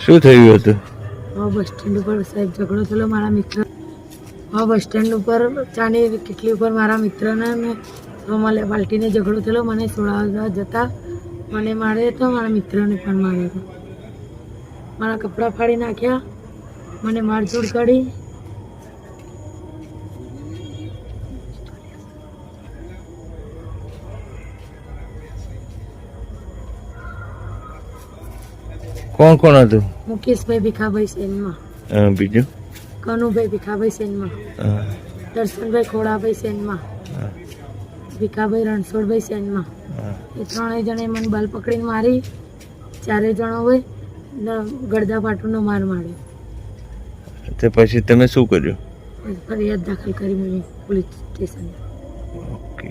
શું થયું હતું? બસ સ્ટેન્ડ ઉપર સાહેબ ઝઘડો થયેલો મારા મિત્ર. બસ સ્ટેન્ડ ઉપર ચાની કેટલી ઉપર મારા મિત્રને મેં મને પાલટીને ઝઘડો થયેલો. મને છોડાવવા જતા મને મારે તો મારા મિત્રને પણ માર્યો હતો. મારા કપડાં ફાડી નાખ્યા, મને મારઝૂડ કરી. કોણ કોણ હતું? મુકેશભાઈ ભીખાભાઈ સેનમાં, બીજું? કનુભાઈ ભીખાભાઈ સેનમાં, દર્શનભાઈ ખોડાભાઈ સેનમાં, ભીખાભાઈ રણછોડભાઈ સેનમાં. એ ત્રણેય જણે મને બાલ પકડીને મારી. ચારે જણો હોય ગળદા પાટુનો માર માર્યો. તે પછી તમે શું કર્યું? ફરિયાદ દાખલ કરી મને પોલીસ સ્ટેશન. ઓકે.